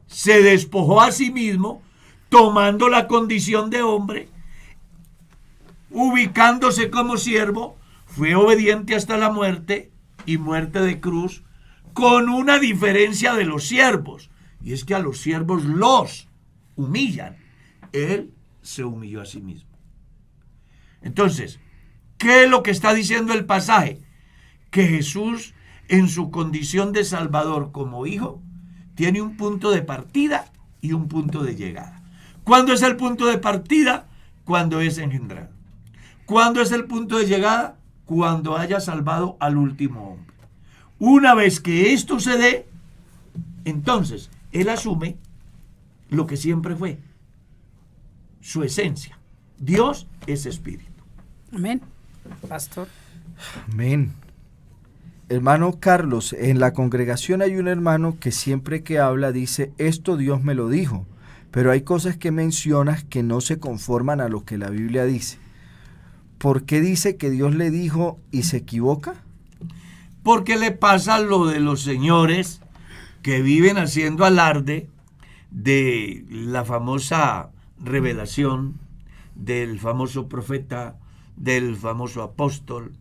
se despojó a sí mismo, tomando la condición de hombre, ubicándose como siervo, fue obediente hasta la muerte y muerte de cruz, con una diferencia de los siervos, y es que a los siervos los humillan. Él se humilló a sí mismo. Entonces, ¿qué es lo que está diciendo el pasaje? Que Jesús, en su condición de Salvador como Hijo, tiene un punto de partida y un punto de llegada. ¿Cuándo es el punto de partida? Cuando es engendrado. ¿Cuándo es el punto de llegada? Cuando haya salvado al último hombre. Una vez que esto se dé, entonces Él asume lo que siempre fue, su esencia. Dios es espíritu. Amén. Pastor. Amén. Hermano Carlos, en la congregación hay un hermano que siempre que habla dice, esto Dios me lo dijo, pero hay cosas que mencionas que no se conforman a lo que la Biblia dice. ¿Por qué dice que Dios le dijo y se equivoca? Porque le pasa lo de los señores que viven haciendo alarde de la famosa revelación, del famoso profeta, del famoso apóstol,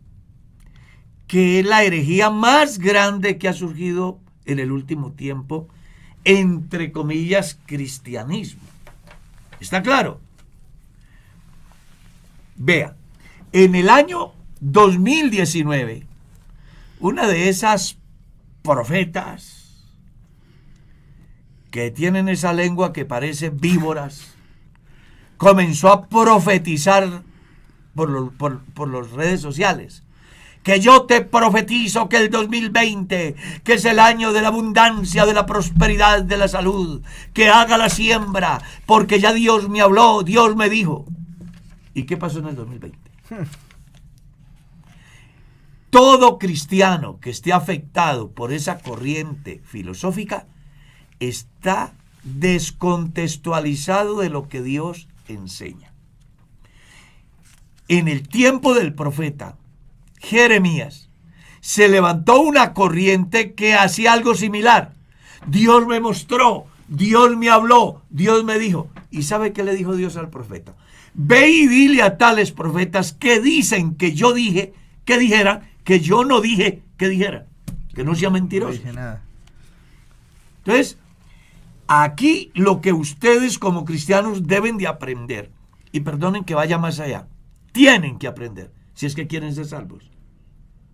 que es la herejía más grande que ha surgido en el último tiempo, entre comillas, cristianismo. ¿Está claro? Vea, en el año 2019, una de esas profetas que tienen esa lengua que parece víboras, comenzó a profetizar por las redes sociales. Que yo te profetizo que el 2020, que es el año de la abundancia, de la prosperidad, de la salud, que haga la siembra, porque ya Dios me habló, Dios me dijo. ¿Y qué pasó en el 2020? Todo cristiano que esté afectado por esa corriente filosófica está descontextualizado de lo que Dios enseña. En el tiempo del profeta Jeremías se levantó una corriente que hacía algo similar. Dios me mostró, Dios me habló, Dios me dijo. ¿Y sabe qué le dijo Dios al profeta? Ve y dile a tales profetas que dicen que yo dije que dijeran, que yo no dije que dijeran. Que no sea mentiroso. No dije nada. Entonces, aquí lo que ustedes como cristianos deben de aprender, y perdonen que vaya más allá, tienen que aprender, si es que quieren ser salvos.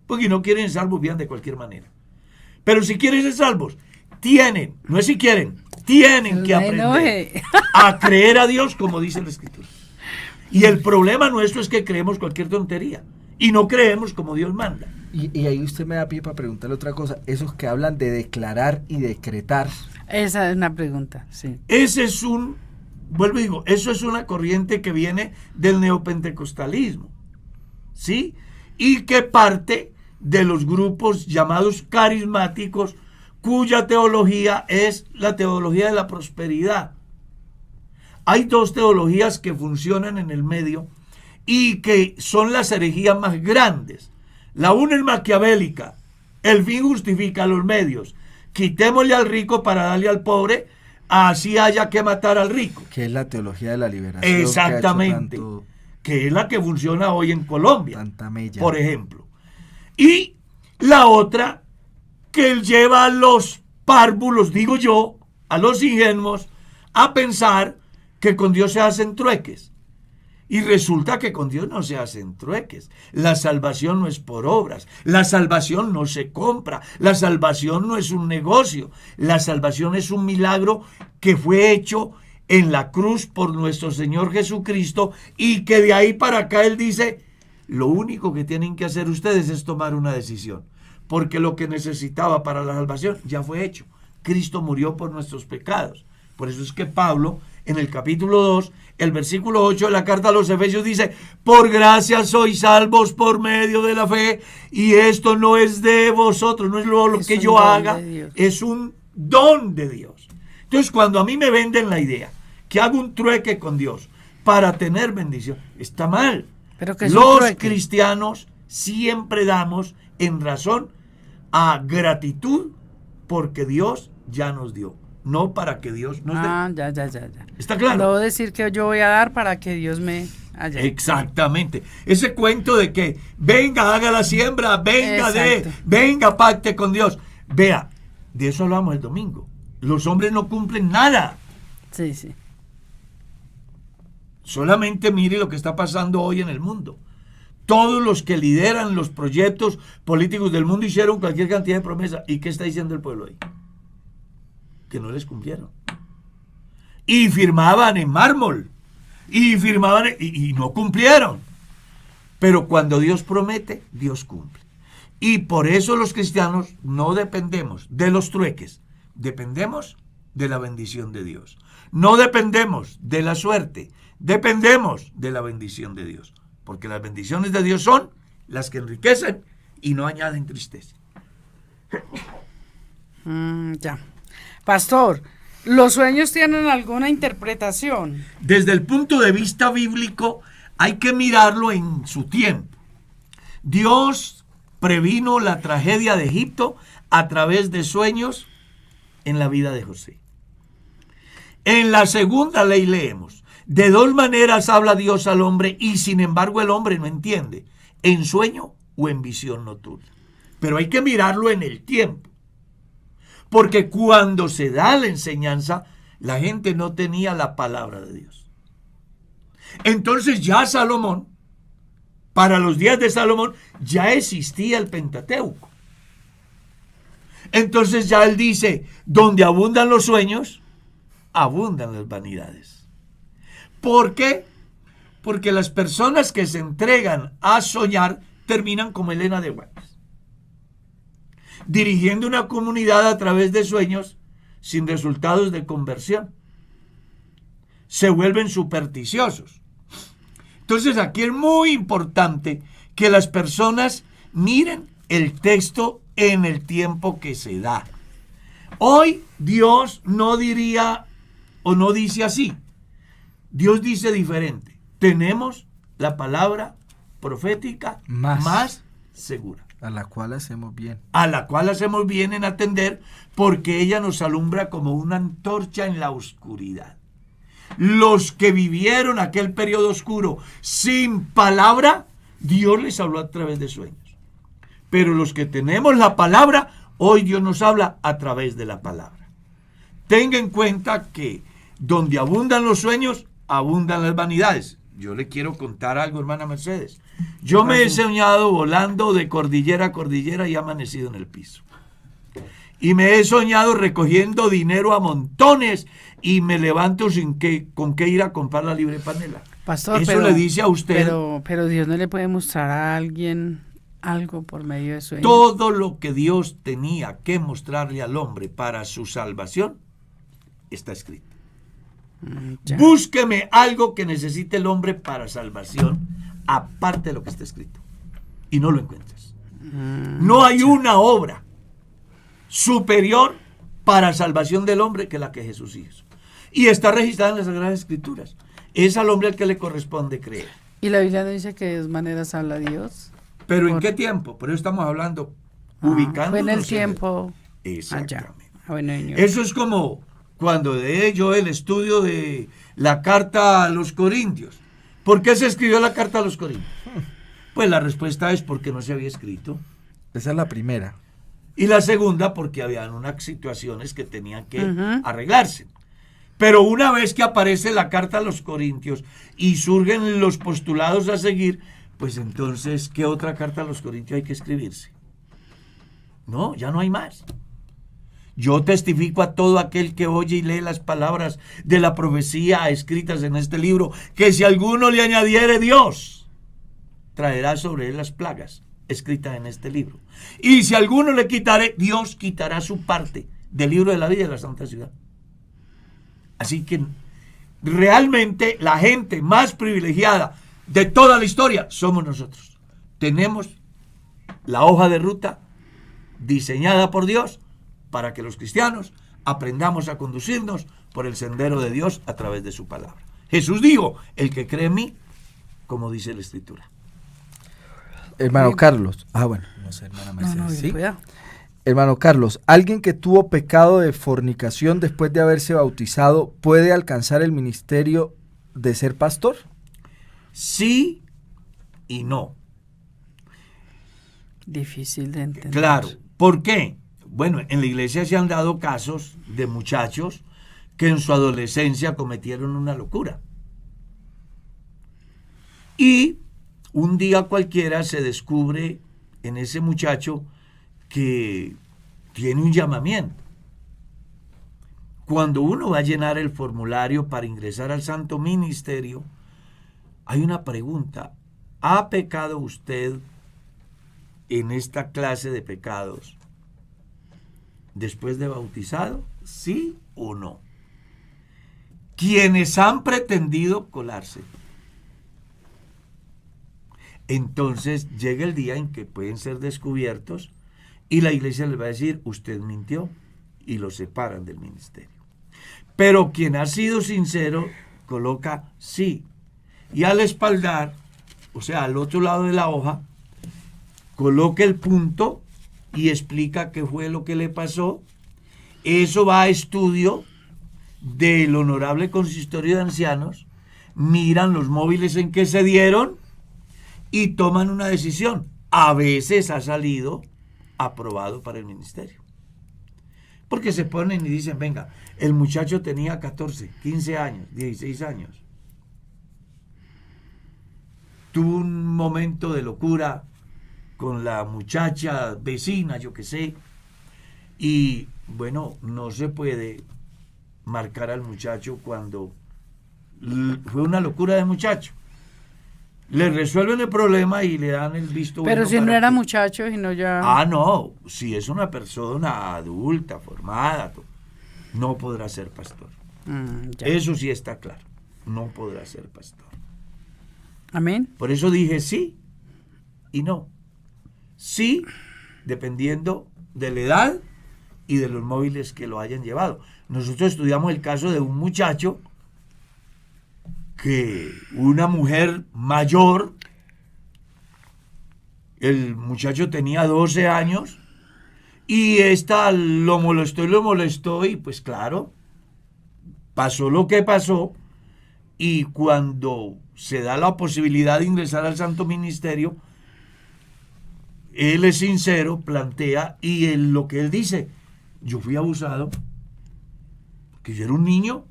Porque si no quieren ser salvos, vivan de cualquier manera. Pero si quieren ser salvos, tienen, no es si quieren, tienen que aprender a creer a Dios como dice la Escritura. Y el problema nuestro es que creemos cualquier tontería y no creemos como Dios manda. Y ahí usted me da pie para preguntarle otra cosa. Esos que hablan de declarar y decretar. Esa es una pregunta, sí. Ese es vuelvo y digo, eso es una corriente que viene del neopentecostalismo, ¿sí? Y que parte de los grupos llamados carismáticos, cuya teología es la teología de la prosperidad. Hay dos teologías que funcionan en el medio y que son las herejías más grandes. La una es maquiavélica, el fin justifica los medios. Quitémosle al rico para darle al pobre, así haya que matar al rico. Que es la teología de la liberación. Exactamente. Que es la que funciona hoy en Colombia, tanta mella, por ejemplo. Y la otra, que lleva a los párvulos, digo yo, a los ingenuos, a pensar que con Dios se hacen trueques. Y resulta que con Dios no se hacen trueques. La salvación no es por obras. La salvación no se compra. La salvación no es un negocio. La salvación es un milagro que fue hecho en la cruz por nuestro Señor Jesucristo, y que de ahí para acá Él dice, lo único que tienen que hacer ustedes es tomar una decisión, porque lo que necesitaba para la salvación ya fue hecho. Cristo murió por nuestros pecados. Por eso es que Pablo, en el capítulo 2, el versículo 8 de la carta a los Efesios dice, por gracia sois salvos por medio de la fe, y esto no es de vosotros, no es lo que yo haga, es un don de Dios. Entonces, cuando a mí me venden la idea que hago un trueque con Dios para tener bendición, está mal. ¿Pero qué es los cristianos siempre damos en razón a gratitud porque Dios ya nos dio, no para que Dios nos dé. Ya. ¿Está claro? No decir que yo voy a dar para que Dios me haya. Exactamente. Ese cuento de que venga, haga la siembra, venga, venga, pacte con Dios. Vea, de eso hablamos el domingo. Los hombres no cumplen nada. Sí. Solamente mire lo que está pasando hoy en el mundo. Todos los que lideran los proyectos políticos del mundo hicieron cualquier cantidad de promesas. ¿Y qué está diciendo el pueblo ahí? Que no les cumplieron. Y firmaban en mármol. Y firmaban y no cumplieron. Pero cuando Dios promete, Dios cumple. Y por eso los cristianos no dependemos de los trueques. Dependemos de la bendición de Dios. No dependemos de la suerte. Dependemos de la bendición de Dios. Porque las bendiciones de Dios son las que enriquecen y no añaden tristeza. Ya. Pastor, ¿los sueños tienen alguna interpretación? Desde el punto de vista bíblico, hay que mirarlo en su tiempo. Dios previno la tragedia de Egipto a través de sueños en la vida de José. En la segunda ley leemos, de dos maneras habla Dios al hombre y sin embargo el hombre no entiende, en sueño o en visión nocturna. Pero hay que mirarlo en el tiempo. Porque cuando se da la enseñanza, la gente no tenía la palabra de Dios. Entonces ya Salomón, para los días de Salomón, ya existía el Pentateuco. Entonces ya él dice, donde abundan los sueños, abundan las vanidades. ¿Por qué? Porque las personas que se entregan a soñar terminan como Elena de White, dirigiendo una comunidad a través de sueños sin resultados de conversión. Se vuelven supersticiosos. Entonces aquí es muy importante que las personas miren el texto en el tiempo que se da. Hoy Dios no diría o no dice así. Dios dice diferente. Tenemos la palabra profética más segura. A la cual hacemos bien. A la cual hacemos bien en atender, porque ella nos alumbra como una antorcha en la oscuridad. Los que vivieron aquel periodo oscuro sin palabra, Dios les habló a través de sueños. Pero los que tenemos la palabra, hoy Dios nos habla a través de la palabra. Tenga en cuenta que donde abundan los sueños, abundan las vanidades. Yo le quiero contar algo, hermana Mercedes. Yo me he soñado volando de cordillera a cordillera y he amanecido en el piso. Y me he soñado recogiendo dinero a montones y me levanto con qué ir a comprar la libre panela. Pastor, eso le dice a usted. Pero Dios no le puede mostrar a alguien algo por medio de sueños. Todo lo que Dios tenía que mostrarle al hombre para su salvación está escrito. Ya. Búsqueme algo que necesite el hombre para salvación, aparte de lo que está escrito. Y no lo encuentras. No hay una obra superior para salvación del hombre que la que Jesús hizo. Y está registrada en las Sagradas Escrituras. Es al hombre al que le corresponde creer. ¿Y la Biblia no dice que de dos maneras habla Dios? ¿Pero en qué tiempo? Por eso estamos hablando, ubicándonos. Fue en el tiempo. Exactamente. Bueno, eso es como cuando de yo el estudio de la carta a los Corintios. ¿Por qué se escribió la carta a los Corintios? Pues la respuesta es porque no se había escrito. Esa es la primera. Y la segunda porque habían unas situaciones que tenían que arreglarse. Pero una vez que aparece la carta a los Corintios y surgen los postulados a seguir, pues entonces, ¿qué otra carta a los Corintios hay que escribirse? No, ya no hay más. Yo testifico a todo aquel que oye y lee las palabras de la profecía escritas en este libro, que si alguno le añadiere Dios, traerá sobre él las plagas escritas en este libro. Y si alguno le quitare, Dios quitará su parte del libro de la vida de la Santa Ciudad. Así que realmente la gente más privilegiada de toda la historia somos nosotros. Tenemos la hoja de ruta diseñada por Dios para que los cristianos aprendamos a conducirnos por el sendero de Dios a través de su palabra. Jesús dijo, el que cree en mí, como dice la Escritura. Hermano Carlos. Bueno, no sé, hermana Mercedes. No, ¿sí? cuidado. Hermano Carlos, ¿alguien que tuvo pecado de fornicación después de haberse bautizado puede alcanzar el ministerio de ser pastor? Sí y no. Difícil de entender. Claro. ¿Por qué? Bueno, en la iglesia se han dado casos de muchachos que en su adolescencia cometieron una locura. Y un día cualquiera se descubre en ese muchacho que tiene un llamamiento. Cuando uno va a llenar el formulario para ingresar al Santo Ministerio, hay una pregunta. ¿Ha pecado usted en esta clase de pecados después de bautizado? ¿Sí o no? Quienes han pretendido colarse, entonces llega el día en que pueden ser descubiertos y la iglesia les va a decir, usted mintió, y lo separan del ministerio. Pero quien ha sido sincero coloca sí, y al espaldar, o sea, al otro lado de la hoja, coloca el punto y explica qué fue lo que le pasó. Eso va a estudio del Honorable Consistorio de Ancianos, miran los móviles en que se dieron y toman una decisión. A veces ha salido aprobado para el ministerio. Porque se ponen y dicen, venga, el muchacho tenía 14, 15 años, 16 años. Tuvo un momento de locura con la muchacha vecina, yo qué sé. Y bueno, no se puede marcar al muchacho cuando fue una locura de muchacho. Le resuelven el problema y le dan el visto bueno. Pero si no era muchacho y no ya... No, si es una persona adulta, formada, no podrá ser pastor. Eso sí está claro, no podrá ser pastor. Amén. Por eso dije sí y no. Sí, dependiendo de la edad y de los móviles que lo hayan llevado. Nosotros estudiamos el caso de un muchacho que una mujer mayor El muchacho tenía 12 años y esta lo molestó y pues claro, pasó lo que pasó y cuando se da la posibilidad de ingresar al Santo Ministerio, él es sincero, plantea y lo que él dice, yo fui abusado, que yo era un niño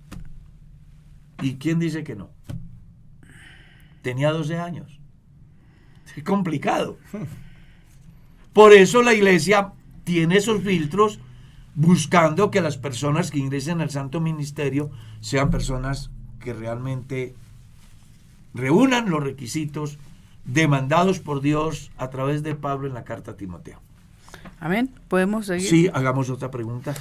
y ¿quién dice que no? Tenía 12 años. Es complicado. Por eso la iglesia tiene esos filtros buscando que las personas que ingresen al Santo Ministerio sean personas que realmente reúnan los requisitos demandados por Dios a través de Pablo en la carta a Timoteo. Amén. ¿Podemos seguir? Sí, hagamos otra pregunta.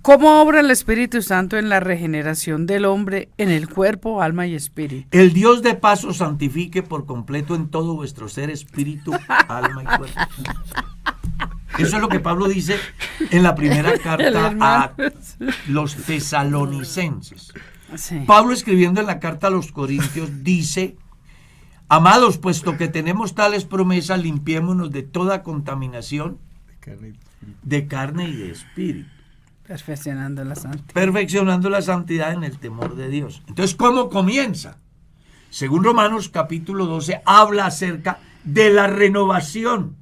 ¿Cómo obra el Espíritu Santo en la regeneración del hombre en el cuerpo, alma y espíritu? El Dios de paz os santifique por completo en todo vuestro ser, espíritu, alma y cuerpo. Eso es lo que Pablo dice en la primera carta a los tesalonicenses. Sí. Pablo, escribiendo en la carta a los corintios, dice: amados, puesto que tenemos tales promesas, limpiémonos de toda contaminación de carne y de espíritu, Perfeccionando la santidad. perfeccionando la santidad en el temor de Dios. Entonces, ¿cómo comienza? Según Romanos capítulo 12, habla acerca de la renovación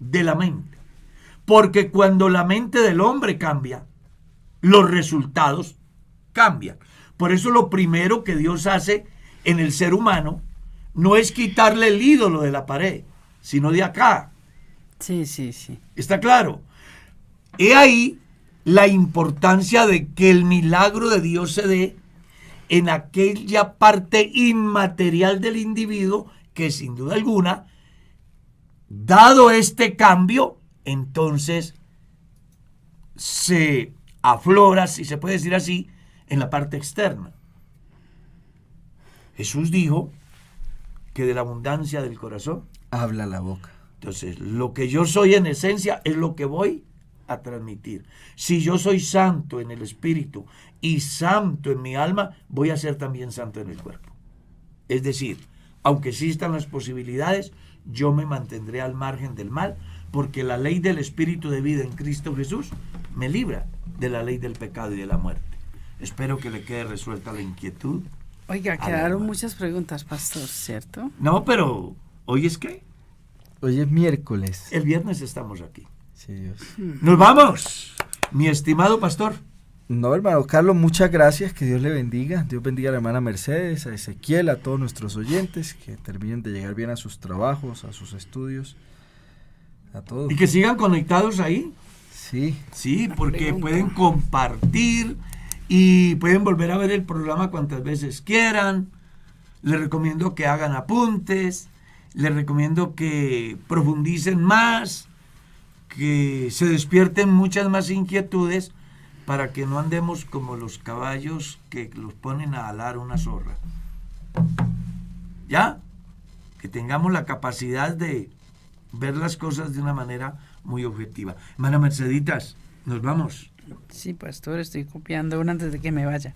de la mente. Porque cuando la mente del hombre cambia, los resultados cambian. Por eso lo primero que Dios hace en el ser humano no es quitarle el ídolo de la pared, sino de acá. Sí, sí, sí. ¿Está claro? He ahí la importancia de que el milagro de Dios se dé en aquella parte inmaterial del individuo que sin duda alguna, dado este cambio, entonces se aflora, si se puede decir así, en la parte externa. Jesús dijo que de la abundancia del corazón habla la boca. Entonces, lo que yo soy en esencia es lo que voy a transmitir. Si yo soy santo en el espíritu y santo en mi alma, voy a ser también santo en el cuerpo. Es decir, aunque existan las posibilidades, yo me mantendré al margen del mal, porque la ley del espíritu de vida en Cristo Jesús me libra de la ley del pecado y de la muerte. Espero que le quede resuelta la inquietud. Oiga, quedaron muchas preguntas, pastor, ¿cierto? No, pero ¿hoy es qué? Hoy es miércoles. El viernes estamos aquí. Sí, Dios. ¡Nos vamos! Mi estimado pastor. No, hermano Carlos, muchas gracias, que Dios le bendiga. Dios bendiga a la hermana Mercedes, a Ezequiel, a todos nuestros oyentes, que terminen de llegar bien a sus trabajos, a sus estudios, a todos. Y que sigan conectados ahí. Sí. Sí, porque pueden compartir y pueden volver a ver el programa cuantas veces quieran. Les recomiendo que hagan apuntes, les recomiendo que profundicen más, que se despierten muchas más inquietudes, para que no andemos como los caballos que los ponen a alar una zorra. ¿Ya? Que tengamos la capacidad de ver las cosas de una manera muy objetiva. Hermana Merceditas, nos vamos. Sí, pastor, estoy copiando una antes de que me vaya.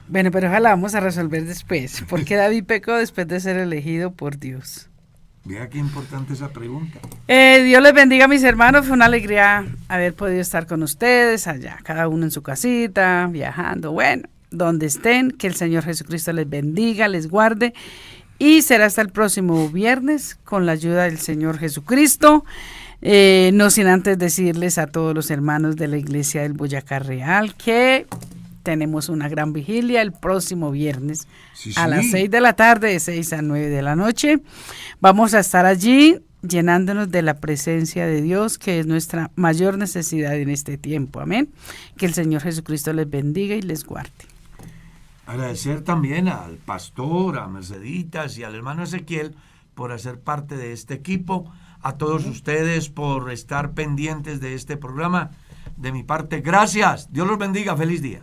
Bueno, pero ojalá vamos a resolver después. ¿Por qué David pecó después de ser elegido por Dios? Vea qué importante esa pregunta. Dios les bendiga, mis hermanos. Fue una alegría haber podido estar con ustedes allá, cada uno en su casita, viajando. Bueno, donde estén, que el Señor Jesucristo les bendiga, les guarde. Y será hasta el próximo viernes con la ayuda del Señor Jesucristo. No sin antes decirles a todos los hermanos de la Iglesia del Boyacá Real que tenemos una gran vigilia el próximo viernes a las 6 de la tarde, de 6 a 9 de la noche. Vamos a estar allí llenándonos de la presencia de Dios, que es nuestra mayor necesidad en este tiempo. Amén. Que el Señor Jesucristo les bendiga y les guarde. Agradecer también al pastor, a Merceditas y al hermano Ezequiel por hacer parte de este equipo. A todos ustedes por estar pendientes de este programa. De mi parte, gracias. Dios los bendiga. Feliz día.